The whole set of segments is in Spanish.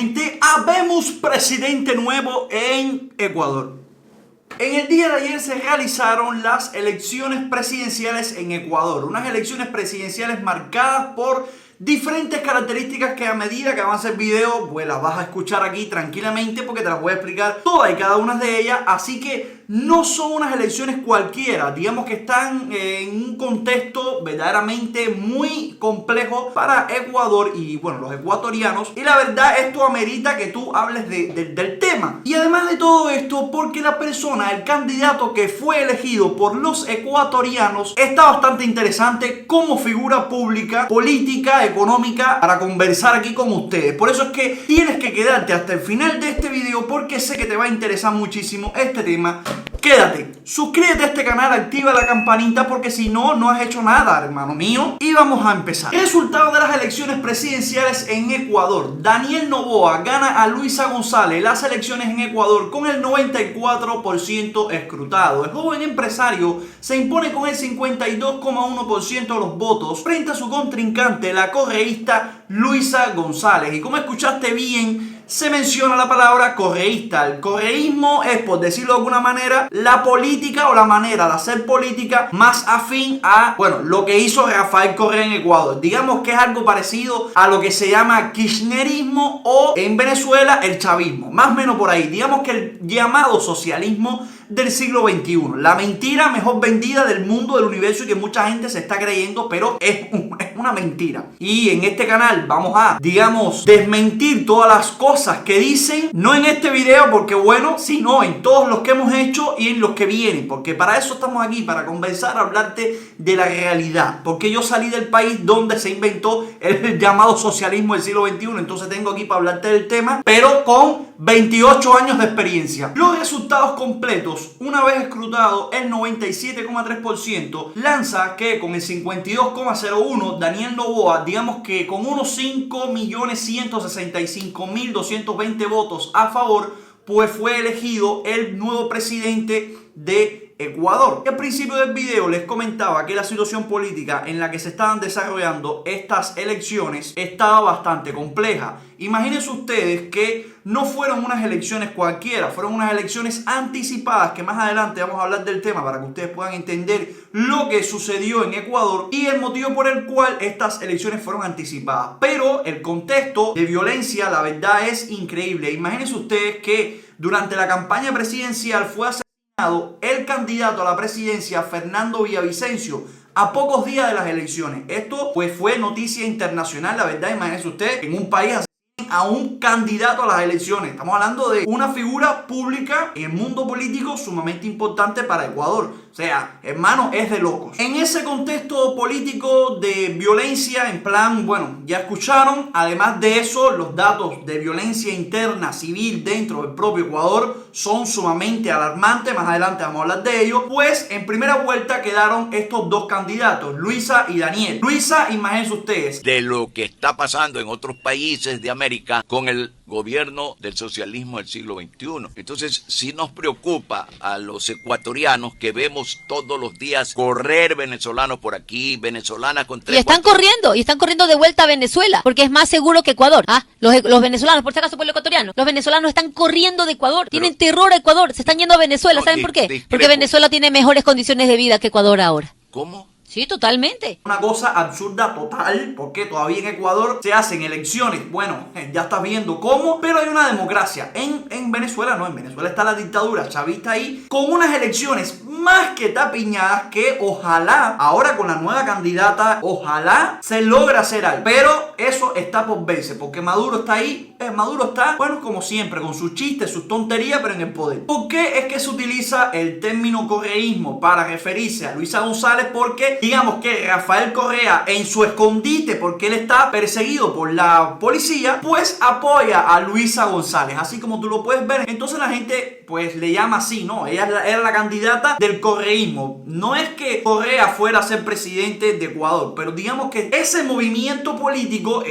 gente, habemos presidente nuevo en Ecuador. En el día de ayer se realizaron las elecciones presidenciales en Ecuador. Unas elecciones presidenciales marcadas por diferentes características que a medida que avance el video, pues las vas a escuchar aquí tranquilamente porque te las voy a explicar todas y cada una de ellas. Así que no son unas elecciones cualquiera, digamos que están en un contexto verdaderamente muy complejo para Ecuador y bueno, los ecuatorianos. Y la verdad, esto amerita que tú hables del tema. Y además de todo esto, porque la persona, el candidato que fue elegido por los ecuatorianos, está bastante interesante como figura pública, política, económica, para conversar aquí con ustedes. Por eso es que tienes que quedarte hasta el final de este video porque sé que te va a interesar muchísimo este tema. Quédate, suscríbete a este canal, activa la campanita porque si no, no has hecho nada, hermano mío. Y vamos a empezar. Resultado de las elecciones presidenciales en Ecuador. Daniel Noboa gana a Luisa González las elecciones en Ecuador con el 94% escrutado. El joven empresario se impone con el 52,1% de los votos frente a su contrincante, la correísta Luisa González. Y como escuchaste bien, se menciona la palabra correísta. El correísmo es, por decirlo de alguna manera, la política o la manera de hacer política más afín a, bueno, lo que hizo Rafael Correa en Ecuador. Digamos que es algo parecido a lo que se llama kirchnerismo o en Venezuela el chavismo. Más o menos por ahí. Digamos que el llamado socialismo del siglo XXI. La mentira mejor vendida del mundo, del universo y que mucha gente se está creyendo, pero es una mentira. Y en este canal vamos a, digamos, desmentir todas las cosas que dicen, no en este video porque bueno, sino en todos los que hemos hecho y en los que vienen, porque para eso estamos aquí, para conversar, hablarte de la realidad, porque yo salí del país donde se inventó el llamado socialismo del siglo XXI, entonces tengo aquí para hablarte del tema, pero con 28 años de experiencia. Los resultados completos, una vez escrutado el 97,3%, lanza que con el 52,01% Daniel Noboa, digamos que con unos 5.165.220 votos a favor, pues fue elegido el nuevo presidente de Ecuador. Al principio del video les comentaba que la situación política en la que se estaban desarrollando estas elecciones estaba bastante compleja. Imagínense ustedes que no fueron unas elecciones cualquiera, fueron unas elecciones anticipadas, que más adelante vamos a hablar del tema para que ustedes puedan entender lo que sucedió en Ecuador y el motivo por el cual estas elecciones fueron anticipadas. Pero el contexto de violencia, la verdad, es increíble. Imagínense ustedes que durante la campaña presidencial fue asesinado el candidato a la presidencia, Fernando Villavicencio, a pocos días de las elecciones. Esto pues fue noticia internacional, la verdad. Imagínense usted en un país así a un candidato a las elecciones. Estamos hablando de una figura pública en el mundo político sumamente importante para Ecuador. O sea, hermano, es de locos. En ese contexto político de violencia, en plan, bueno, ya escucharon, además de eso, los datos de violencia interna civil dentro del propio Ecuador son sumamente alarmantes. Más adelante vamos a hablar de ello. Pues en primera vuelta quedaron estos dos candidatos, Luisa y Daniel. Luisa, imagínense ustedes, de lo que está pasando en otros países de América con el gobierno del socialismo del siglo XXI. Entonces, sí nos preocupa a los ecuatorianos que vemos todos los días correr venezolanos por aquí, venezolanas con tres... Y están corriendo de vuelta a Venezuela, porque es más seguro que Ecuador. Los venezolanos, por si acaso pueblo ecuatoriano, los venezolanos están corriendo de Ecuador, tienen terror a Ecuador, se están yendo a Venezuela. ¿Saben por qué? Porque Venezuela tiene mejores condiciones de vida que Ecuador ahora. ¿Cómo? Sí, totalmente. Una cosa absurda total, porque todavía en Ecuador se hacen elecciones. Bueno, ya estás viendo cómo, pero hay una democracia. En Venezuela no, en Venezuela está la dictadura chavista ahí, con unas elecciones más que tapiñadas que ojalá, ahora con la nueva candidata, ojalá se logre hacer algo. Pero eso está por verse, porque Maduro está ahí. Maduro está, bueno, como siempre, con sus chistes, sus tonterías, pero en el poder. ¿Por qué es que se utiliza el término correísmo para referirse a Luisa González? Porque digamos que Rafael Correa, en su escondite, porque él está perseguido por la policía, pues apoya a Luisa González, así como tú lo puedes ver. Entonces la gente pues le llama así, ¿no? Ella era la candidata del del correísmo. No es que Correa fuera a ser presidente de Ecuador, pero digamos que ese movimiento político,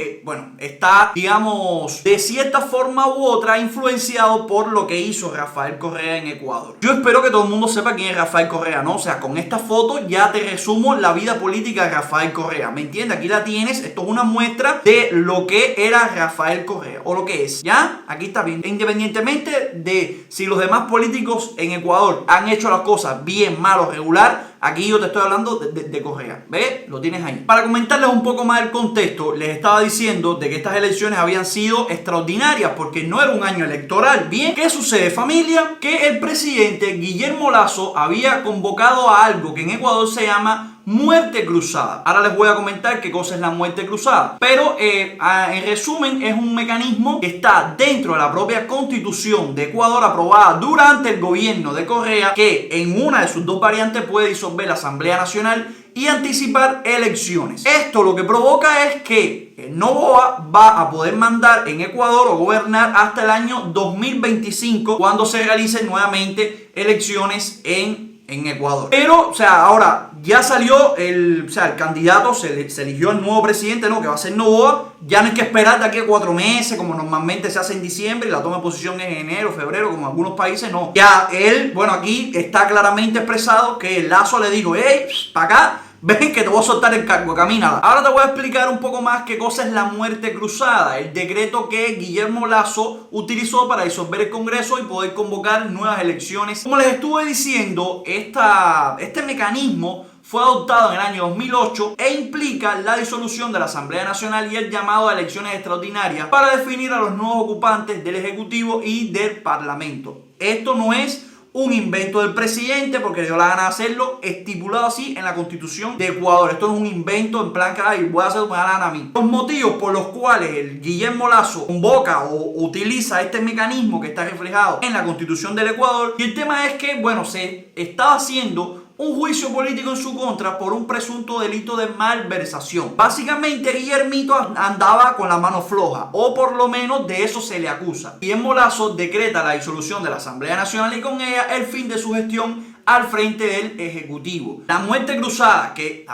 está, digamos, de cierta forma u otra influenciado por lo que hizo Rafael Correa en Ecuador. Yo espero que todo el mundo sepa quién es Rafael Correa, ¿no? O sea, con esta foto ya te resumo la vida política de Rafael Correa, ¿me entiendes? Aquí la tienes, esto es una muestra de lo que era Rafael Correa, o lo que es, ¿ya? Aquí está bien. Independientemente de si los demás políticos en Ecuador han hecho las cosas bien, mal o regular, aquí yo te estoy hablando de Correa. ¿Ves? Lo tienes ahí. Para comentarles un poco más el contexto, les estaba diciendo de que estas elecciones habían sido extraordinarias porque no era un año electoral. Bien, ¿qué sucede, familia? Que el presidente Guillermo Lasso había convocado a algo que en Ecuador se llama muerte cruzada. Ahora les voy a comentar qué cosa es la muerte cruzada. Pero en resumen, es un mecanismo que está dentro de la propia constitución de Ecuador, aprobada durante el gobierno de Correa, que en una de sus dos variantes puede disolver la Asamblea Nacional y anticipar elecciones. Esto lo que provoca es que Noboa va a poder mandar en Ecuador o gobernar hasta el año 2025, cuando se realicen nuevamente elecciones en Ecuador. Pero, o sea, ahora ya salió el candidato, se eligió el nuevo presidente, ¿no? Que va a ser Noboa. Ya no hay que esperar de aquí a 4 meses, como normalmente se hace en diciembre, y la toma de posición es en enero, febrero, como en algunos países, no. Ya él, aquí está claramente expresado que Lasso le dijo, hey, para acá, ven que te voy a soltar el cargo, camina. Ahora te voy a explicar un poco más qué cosa es la muerte cruzada, el decreto que Guillermo Lasso utilizó para disolver el Congreso y poder convocar nuevas elecciones. Como les estuve diciendo, este mecanismo fue adoptado en el año 2008 e implica la disolución de la Asamblea Nacional y el llamado a elecciones extraordinarias para definir a los nuevos ocupantes del Ejecutivo y del Parlamento. Esto no es un invento del presidente porque le dio la gana de hacerlo, estipulado así en la Constitución de Ecuador. Esto no es un invento en plan que voy a hacer lo que me da la gana a mí. Los motivos por los cuales el Guillermo Lasso convoca o utiliza este mecanismo que está reflejado en la Constitución del Ecuador, y el tema es que, se estaba haciendo un juicio político en su contra por un presunto delito de malversación. Básicamente, Guillermito andaba con la mano floja, o por lo menos de eso se le acusa. Guillermo Lasso decreta la disolución de la Asamblea Nacional y con ella el fin de su gestión al frente del Ejecutivo. La muerte cruzada, que,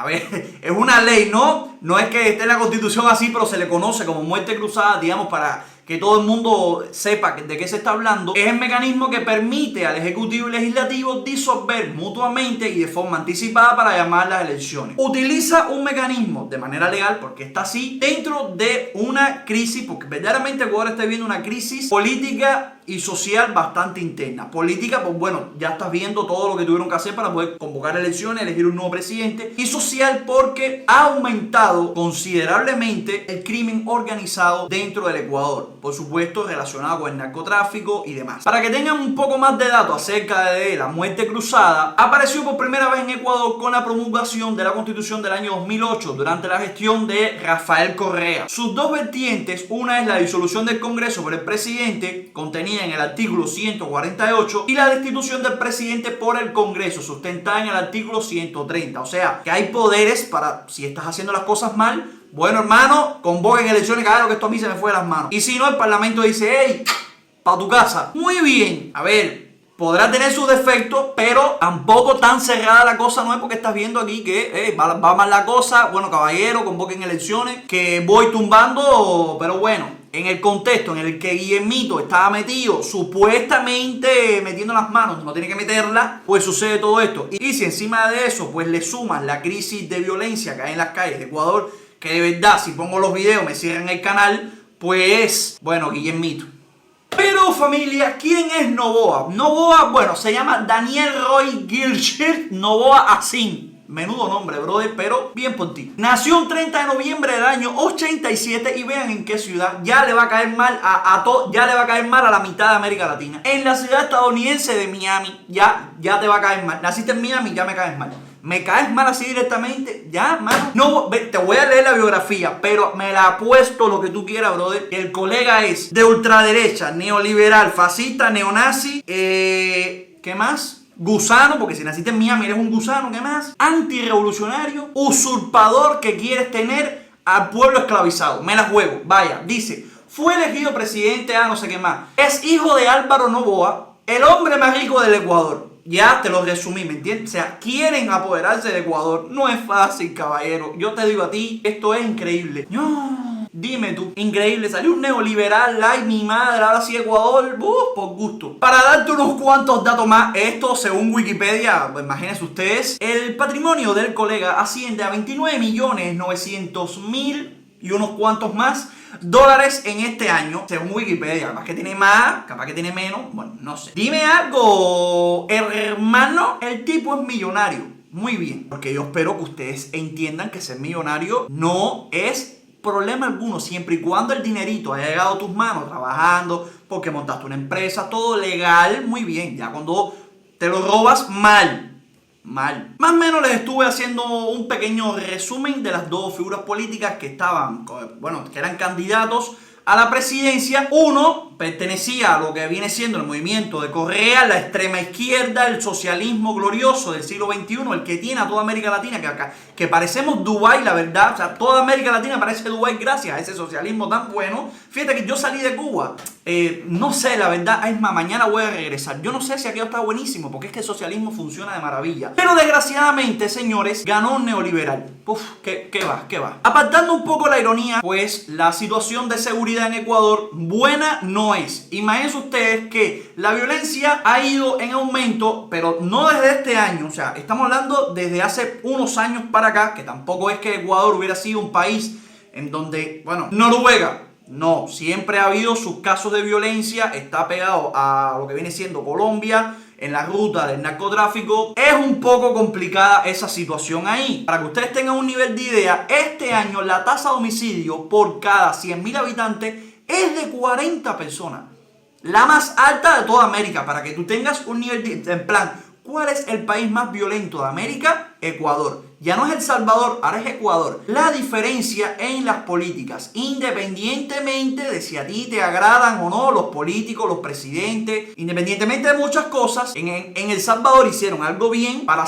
es una ley, no es que esté en la Constitución así, pero se le conoce como muerte cruzada, digamos, para que todo el mundo sepa de qué se está hablando. Es el mecanismo que permite al Ejecutivo y Legislativo disolver mutuamente y de forma anticipada para llamar las elecciones. Utiliza un mecanismo de manera legal porque está así dentro de una crisis, porque verdaderamente Ecuador está viviendo una crisis política y social bastante interna. Política, ya estás viendo todo lo que tuvieron que hacer para poder convocar elecciones, elegir un nuevo presidente. Y social porque ha aumentado considerablemente el crimen organizado dentro del Ecuador. Por supuesto, relacionado con el narcotráfico y demás. Para que tengan un poco más de datos acerca de la muerte cruzada, apareció por primera vez en Ecuador con la promulgación de la Constitución del año 2008 durante la gestión de Rafael Correa. Sus dos vertientes, una es la disolución del Congreso por el presidente, contenida en el artículo 148, y la destitución del presidente por el Congreso, sustentada en el artículo 130. O sea, que hay poderes para, si estás haciendo las cosas mal, hermano, convoquen elecciones, que haga lo que esto a mí se me fue de las manos. Y si no, el Parlamento dice, hey, pa' tu casa. Muy bien. Podrá tener sus defectos, pero tampoco tan cerrada la cosa no es, porque estás viendo aquí que va mal la cosa. Caballero, convoquen elecciones, que voy tumbando, pero en el contexto en el que Guillermito estaba metido, supuestamente metiendo las manos, no tiene que meterlas, pues sucede todo esto. Y si encima de eso, pues le sumas la crisis de violencia que hay en las calles de Ecuador, que de verdad, si pongo los videos me cierran el canal, pues, Guillermito. Pero familia, ¿quién es Noboa? Noboa, se llama Daniel Roy Gilshir Noboa Asin. Menudo nombre, brother, pero bien por ti. Nació el 30 de noviembre del año 87 y vean en qué ciudad. Ya le va a caer mal ya le va a caer mal a la mitad de América Latina. En la ciudad estadounidense de Miami, ya te va a caer mal. Naciste en Miami, ya me caes mal. Me caes mal así directamente, ya, mano. No, te voy a leer la biografía, pero me la apuesto lo que tú quieras, brother. El colega es de ultraderecha, neoliberal, fascista, neonazi, ¿qué más? Gusano, porque si naciste en Miami eres un gusano, ¿qué más? Antirrevolucionario, usurpador que quieres tener al pueblo esclavizado. Me la juego, vaya, dice, fue elegido presidente, no sé qué más. Es hijo de Álvaro Noboa, el hombre más rico del Ecuador. Ya te lo resumí, ¿me entiendes? O sea, quieren apoderarse de Ecuador. No es fácil, caballero. Yo te digo a ti, esto es increíble. No, dime tú, increíble. Salió un neoliberal, ay mi madre, ahora sí Ecuador, por gusto. Para darte unos cuantos datos más, esto según Wikipedia, pues imagínense ustedes, el patrimonio del colega asciende a 29.900.000 y unos cuantos más dólares en este año, según Wikipedia. Capaz que tiene más, capaz que tiene menos, bueno, no sé. Dime algo, hermano, el tipo es millonario. Muy bien, porque yo espero que ustedes entiendan que ser millonario no es problema alguno, siempre y cuando el dinerito haya llegado a tus manos trabajando, porque montaste una empresa, todo legal, muy bien. Ya cuando te lo robas, mal. Más o menos les estuve haciendo un pequeño resumen de las dos figuras políticas que estaban, bueno, que eran candidatos a la presidencia. Uno pertenecía a lo que viene siendo el movimiento de Correa, la extrema izquierda, el socialismo glorioso del siglo XXI, el que tiene a toda América Latina, que parecemos Dubái, la verdad. O sea, toda América Latina parece Dubái gracias a ese socialismo tan bueno. Fíjate que yo salí de Cuba, no sé, la verdad, es más, mañana voy a regresar. Yo no sé si aquello está buenísimo, porque es que el socialismo funciona de maravilla. Pero desgraciadamente, señores, ganó un neoliberal. Uf, ¿qué va? Apartando un poco la ironía, pues la situación de seguridad en Ecuador buena no es. Imagínense ustedes que la violencia ha ido en aumento, pero no desde este año. O sea, estamos hablando desde hace unos años para acá, que tampoco es que Ecuador hubiera sido un país en donde, bueno, Noruega. No, siempre ha habido sus casos de violencia, está pegado a lo que viene siendo Colombia, en la ruta del narcotráfico. Es un poco complicada esa situación ahí. Para que ustedes tengan un nivel de idea, este año la tasa de homicidio por cada 100.000 habitantes es de 40 personas. La más alta de toda América, para que tú tengas un nivel de, en plan, ¿cuál es el país más violento de América? Ecuador. Ya no es El Salvador, ahora es Ecuador. La diferencia en las políticas, independientemente de si a ti te agradan o no los políticos, los presidentes, independientemente de muchas cosas, en El Salvador hicieron algo bien para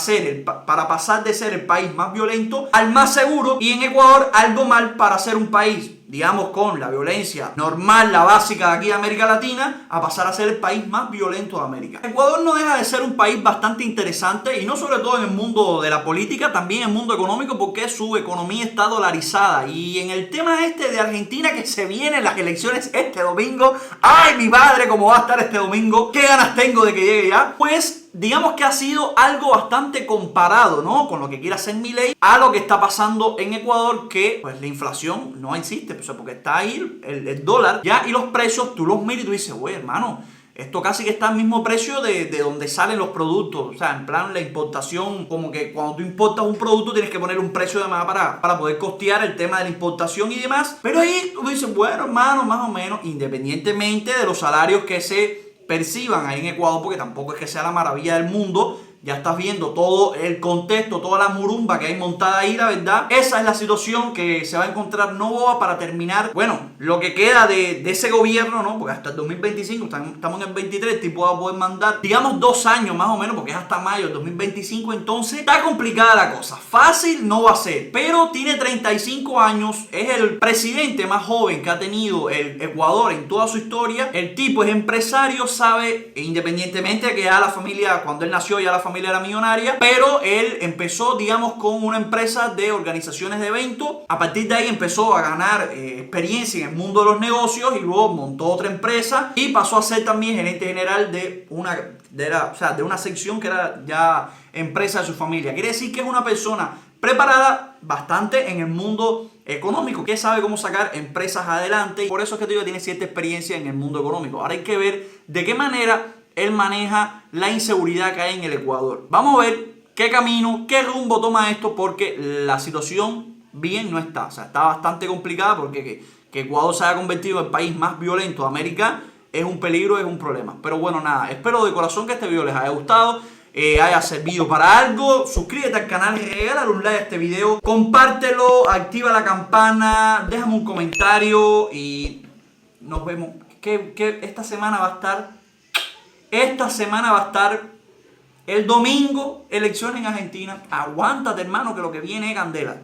pasar de ser el país más violento al más seguro, y en Ecuador algo mal para ser un país, digamos, con la violencia normal, la básica de aquí de América Latina, a pasar a ser el país más violento de América. Ecuador no deja de ser un país bastante interesante, y no sobre todo en el mundo de la política, también en el mundo económico, porque su economía está dolarizada. Y en el tema este de Argentina, que se vienen las elecciones este domingo, ¡ay, mi madre, cómo va a estar este domingo! ¡Qué ganas tengo de que llegue ya! Pues digamos que ha sido algo bastante comparado, ¿no?, con lo que quiere hacer Milei a lo que está pasando en Ecuador, que pues la inflación no existe, pues, porque está ahí el dólar ya, y los precios tú los miras y tú dices, güey, hermano, esto casi que está al mismo precio de donde salen los productos. O sea, en plan la importación, como que cuando tú importas un producto tienes que poner un precio de más para poder costear el tema de la importación y demás. Pero ahí tú dices, bueno, hermano, más o menos, independientemente de los salarios que se perciban ahí en Ecuador, porque tampoco es que sea la maravilla del mundo. Ya estás viendo todo el contexto, toda la murumba que hay montada ahí, la verdad. Esa es la situación que se va a encontrar Novoa para terminar, bueno, lo que queda de ese gobierno, ¿no? Porque hasta el 2025, estamos en el 23, el tipo va a poder mandar, digamos, 2 años más o menos, porque es hasta mayo del 2025. Entonces está complicada la cosa. Fácil no va a ser, pero tiene 35 años, es el presidente más joven que ha tenido el Ecuador en toda su historia. El tipo es empresario, sabe, independientemente de que ya la familia, cuando él nació ya la familia era millonaria, pero él empezó, digamos, con una empresa de organizaciones de eventos. A partir de ahí empezó a ganar experiencia en el mundo de los negocios, y luego montó otra empresa y pasó a ser también gerente general de una sección que era ya empresa de su familia. Quiere decir que es una persona preparada bastante en el mundo económico, que sabe cómo sacar empresas adelante, y por eso es que te digo, tiene cierta experiencia en el mundo económico. Ahora hay que ver de qué manera él maneja la inseguridad que hay en el Ecuador. Vamos a ver qué camino, qué rumbo toma esto, porque la situación bien no está. O sea, está bastante complicada, porque que Ecuador se haya convertido en el país más violento de América es un peligro, es un problema. Pero bueno, nada, espero de corazón que este video les haya gustado, haya servido para algo. Suscríbete al canal, regálale un like a este video, compártelo, activa la campana, déjame un comentario y nos vemos. Que esta semana va a estar el domingo, elecciones en Argentina. Aguántate, hermano, que lo que viene es candela.